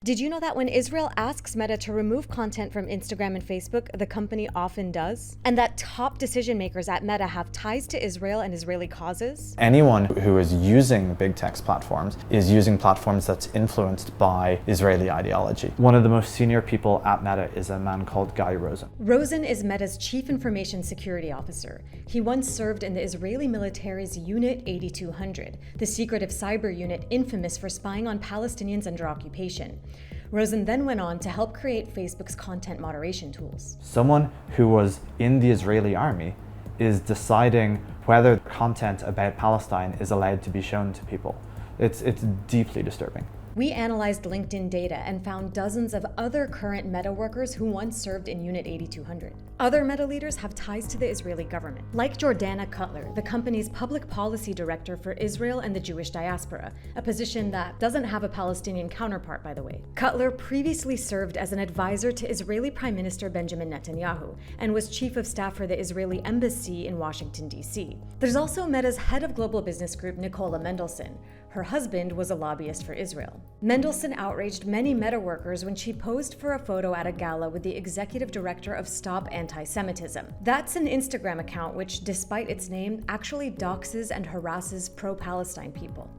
Did you know that when Israel asks Meta to remove content from Instagram and Facebook, the company often does? And that top decision makers at Meta have ties to Israel and Israeli causes? Anyone who is using big tech platforms is using platforms that's influenced by Israeli ideology. One of the most senior people at Meta is a man called Guy Rosen. Rosen is Meta's chief information security officer. He once served in the Israeli military's Unit 8200, the secretive cyber unit infamous for spying on Palestinians under occupation. Rosen then went on to help create Facebook's content moderation tools. Someone who was in the Israeli army is deciding whether content about Palestine is allowed to be shown to people. It's deeply disturbing. We analyzed LinkedIn data and found dozens of other current Meta workers who once served in Unit 8200. Other Meta leaders have ties to the Israeli government, like Jordana Cutler, the company's public policy director for Israel and the Jewish diaspora, a position that doesn't have a Palestinian counterpart, by the way. Cutler previously served as an advisor to Israeli Prime Minister Benjamin Netanyahu and was chief of staff for the Israeli embassy in Washington, D.C. There's also Meta's head of global business group, Nicola Mendelsohn. Her husband was a lobbyist for Israel. Mendelsohn outraged many Meta workers when she posed for a photo at a gala with the executive director of Stop Anti-Semitism. That's an Instagram account which, despite its name, actually doxes and harasses pro-Palestine people.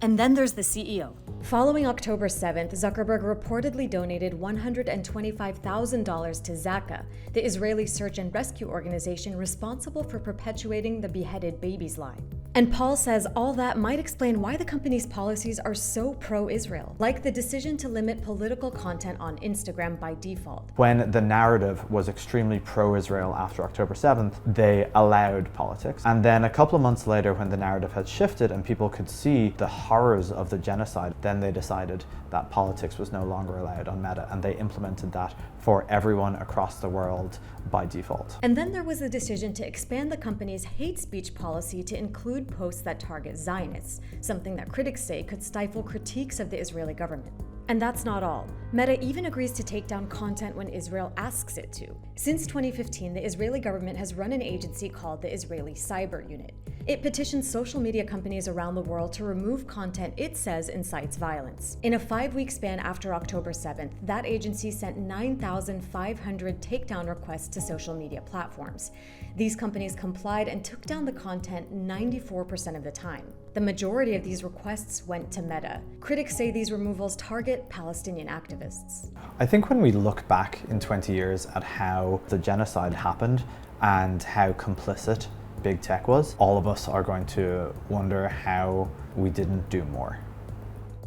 And then there's the CEO. Following October 7th, Zuckerberg reportedly donated $125,000 to Zaka, the Israeli search and rescue organization responsible for perpetuating the beheaded babies lie. And Paul says all that might explain why the company's policies are so pro-Israel, like the decision to limit political content on Instagram by default. When the narrative was extremely pro-Israel after October 7th, they allowed politics. And then a couple of months later, when the narrative had shifted and people could see the horrors of the genocide, then they decided that politics was no longer allowed on Meta, and they implemented that for everyone across the world by default. And then there was the decision to expand the company's hate speech policy to include posts that target Zionists, something that critics say could stifle critiques of the Israeli government. And that's not all. Meta even agrees to take down content when Israel asks it to. Since 2015, the Israeli government has run an agency called the Israeli Cyber Unit. It petitions social media companies around the world to remove content it says incites violence. In a 5-week span after October 7th, that agency sent 9,500 takedown requests to social media platforms. These companies complied and took down the content 94% of the time. The majority of these requests went to Meta. Critics say these removals target Palestinian activists. I think when we look back in 20 years at how the genocide happened and how complicit big tech was, all of us are going to wonder how we didn't do more.